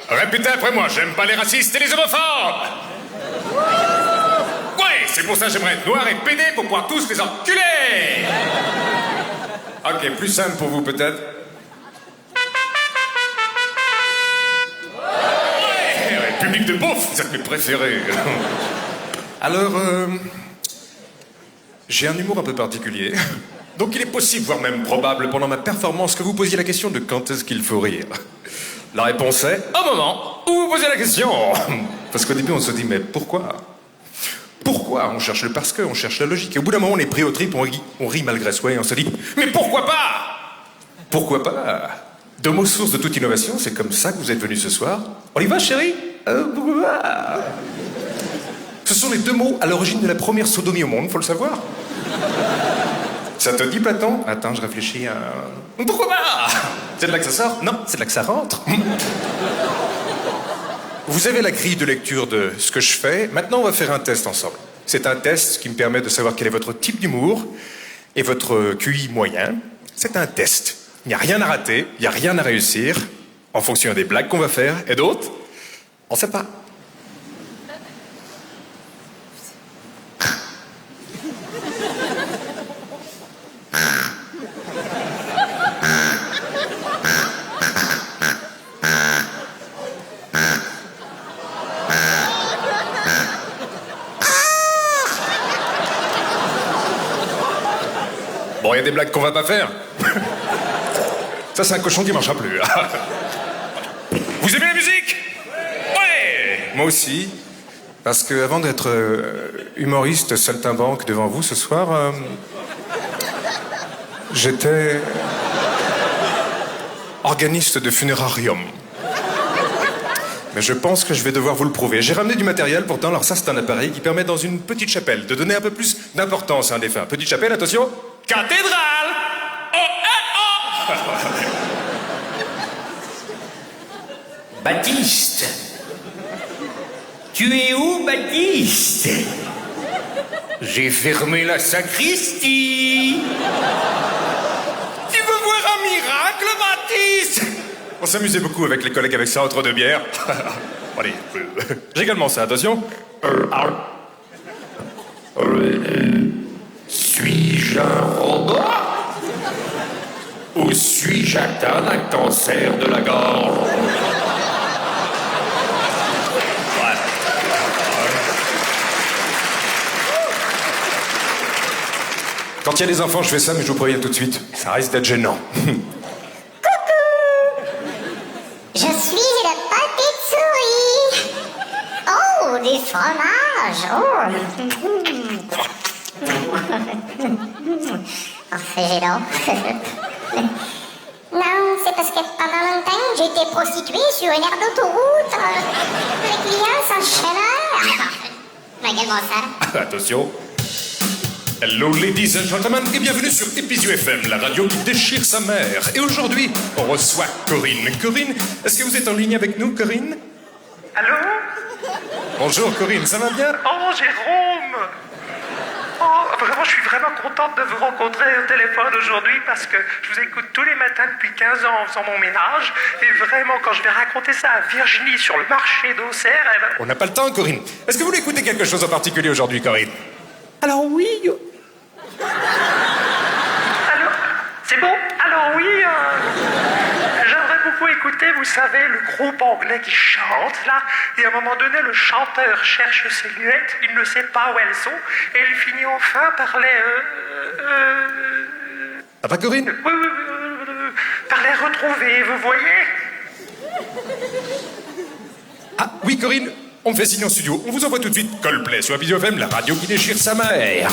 Répétez après moi, j'aime pas les racistes et les homophobes. Ouais, c'est pour ça que j'aimerais être noir et pédé pour pouvoir tous les enculer. Ok, plus simple pour vous peut-être. Ouais, public de beauf, vous êtes mes préférés. Alors, j'ai un humour un peu particulier. Donc il est possible, voire même probable, pendant ma performance, que vous posiez la question de quand est-ce qu'il faut rire. La réponse est au moment où vous posez la question. Parce qu'au début, on se dit, mais pourquoi? Pourquoi? On cherche le parce que, on cherche la logique. Et au bout d'un moment, on est pris au trip, on rit malgré soi et on se dit, mais pourquoi pas? Pourquoi pas? Deux mots source de toute innovation, c'est comme ça que vous êtes venus ce soir. On y va, chérie? Pourquoi pas? Ce sont les deux mots à l'origine de la première sodomie au monde, faut le savoir. Ça te dit, Platon? Attends, je réfléchis à... Pourquoi pas? C'est de là que ça sort? Non, c'est de là que ça rentre. Vous avez la grille de lecture de ce que je fais. Maintenant, on va faire un test ensemble. C'est un test qui me permet de savoir quel est votre type d'humour et votre QI moyen. C'est un test. Il n'y a rien à rater, il n'y a rien à réussir. En fonction des blagues qu'on va faire et d'autres, on ne sait pas. Bon, il y a des blagues qu'on va pas faire. Ça, c'est un cochon qui marchera plus. Vous aimez la musique? Ouais. Moi aussi. Parce que avant d'être humoriste saltimbanque devant vous ce soir, j'étais organiste de funérarium. Mais je pense que je vais devoir vous le prouver. J'ai ramené du matériel pourtant, alors ça c'est un appareil qui permet dans une petite chapelle de donner un peu plus d'importance à un défunt. Petite chapelle, attention. Cathédrale! Oh, oh, oh! Baptiste! Tu es où, Baptiste? J'ai fermé la sacristie! Tu veux voir un miracle, Baptiste? On s'amusait beaucoup avec les collègues avec ça entre deux bières. Allez, j'ai également ça, attention. Suis-je un robot? Ou suis-je atteint d'un cancer de la gorge? Quand il y a des enfants, je fais ça, mais je vous préviens tout de suite. Ça risque d'être gênant. Je suis le petite souris. Oh, du fromage. Oh, c'est gênant. Non, c'est parce que pendant longtemps, j'ai été prostituée sur une aire d'autoroute. Les clients s'enchaînaient. Également ça. Attention. Hello, ladies and gentlemen, et bienvenue sur Episio FM, la radio qui déchire sa mère. Et aujourd'hui, on reçoit Corinne. Corinne, est-ce que vous êtes en ligne avec nous, Corinne? Allô? Bonjour, Corinne, ça va bien? Oh, Jérôme! Oh, vraiment, je suis vraiment contente de vous rencontrer au téléphone aujourd'hui parce que je vous écoute tous les matins depuis 15 ans en faisant mon ménage. Et vraiment, quand je vais raconter ça à Virginie sur le marché d'Auxerre, elle va... On n'a pas le temps, Corinne. Est-ce que vous voulez écouter quelque chose en particulier aujourd'hui, Corinne? Alors oui... Alors, c'est bon? Alors oui, j'aimerais beaucoup écouter, vous savez, le groupe anglais qui chante, là, et à un moment donné, le chanteur cherche ses lunettes, il ne sait pas où elles sont, et il finit enfin par les... Ah bah, Corinne? Par les retrouver, vous voyez? Ah, oui, Corinne, on me fait signe en studio. On vous envoie tout de suite Coldplay sur Episio FM, la radio qui déchire sa mère.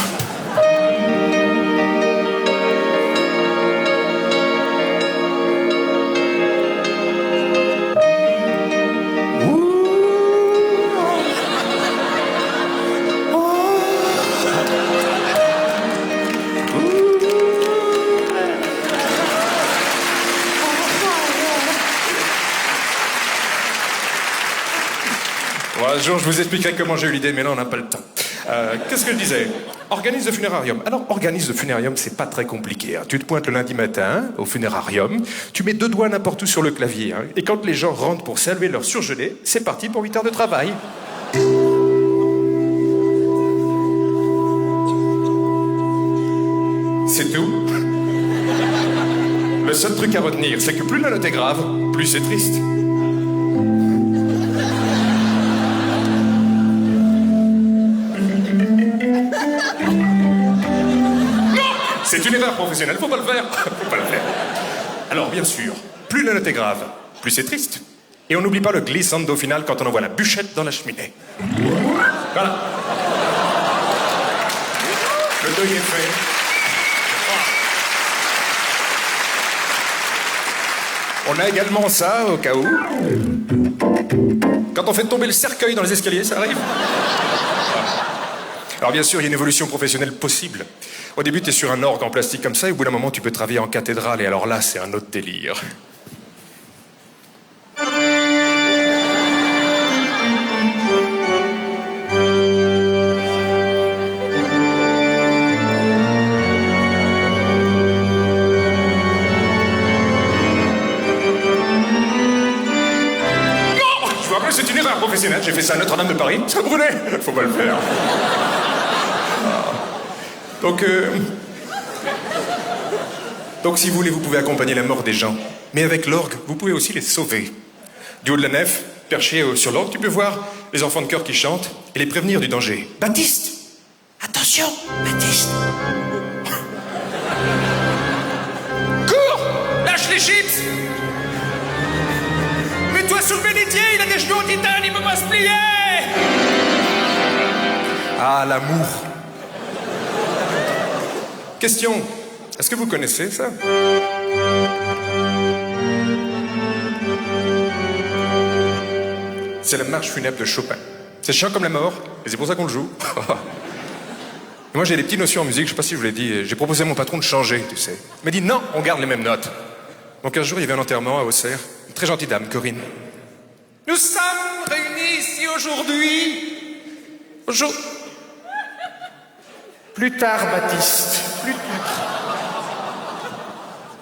Un jour, je vous expliquerai comment j'ai eu l'idée, mais là, on n'a pas le temps. Qu'est-ce que je disais? Organise le funérarium. Alors, organise le funérarium, c'est pas très compliqué. Hein. Tu te pointes le lundi matin au funérarium, tu mets 2 doigts n'importe où sur le clavier, hein, et quand les gens rentrent pour saluer leur surgelé, c'est parti pour 8 heures de travail. C'est tout. Le seul truc à retenir, c'est que plus la note est grave, plus c'est triste. C'est une erreur professionnelle, faut pas le faire. Faut pas le faire. Alors, bien sûr, plus la note est grave, plus c'est triste. Et on n'oublie pas le glissando final quand on envoie la bûchette dans la cheminée. Voilà. Le deuil est fait. On a également ça, au cas où. Quand on fait tomber le cercueil dans les escaliers, ça arrive. Alors bien sûr, il y a une évolution professionnelle possible. Au début, tu es sur un orgue en plastique comme ça, et au bout d'un moment, tu peux travailler en cathédrale, et alors là, c'est un autre délire. C'est une erreur professionnelle, j'ai fait ça à Notre-Dame de Paris, ça brûlait, faut pas le faire. Donc si vous voulez, vous pouvez accompagner la mort des gens. Mais avec l'orgue, vous pouvez aussi les sauver. Du haut de la nef, perché sur l'orgue, tu peux voir les enfants de chœur qui chantent et les prévenir du danger. Baptiste! Attention, Baptiste! Cours! Lâche les chips! Mets-toi sous le bénitier, il a des genoux en titane, il peut pas se plier! Ah, l'amour. Question, est-ce que vous connaissez ça? C'est la marche funèbre de Chopin. C'est chiant comme la mort, et c'est pour ça qu'on le joue. Et moi j'ai des petites notions en musique, je sais pas si je vous l'ai dit, j'ai proposé à mon patron de changer, tu sais. Il m'a dit non, on garde les mêmes notes. Donc un jour il y avait un enterrement à Auxerre, une très gentille dame, Corinne. Nous sommes réunis ici aujourd'hui. Plus tard, Baptiste, plus tard.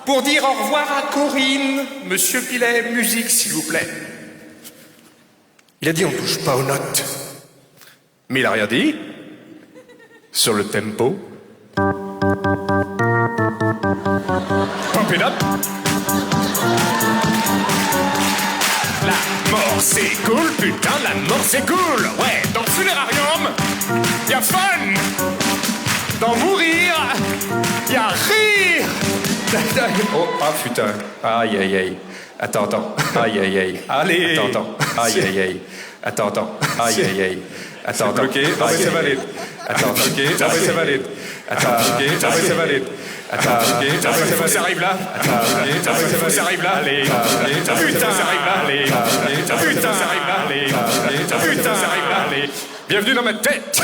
Pour dire au revoir à Corinne, Monsieur Pilet, musique s'il vous plaît. Il a dit on touche pas aux notes. Mais il a rien dit. Sur le tempo. Pump it up. La mort c'est cool, putain, la mort c'est cool. Ouais, dans le funérarium, y'a fun. Dans mourir, y'a rire. Oh, ah putain. Aïe, aïe, aïe. Attends. Aïe, aïe, aïe. Allez. Attends. Aïe, aïe, aïe. Attends. Aïe, aïe, aïe. Attends. Ok, ça valide. Attends, ok, ça valide. Attends, ok, ça valide. Attends, ok, ça arrive là. Attends, ok, ça arrive là. Allez, putain, ça arrive là. Allez, putain, ça arrive là. Allez, putain, ça arrive là. Allez. Bienvenue dans ma tête.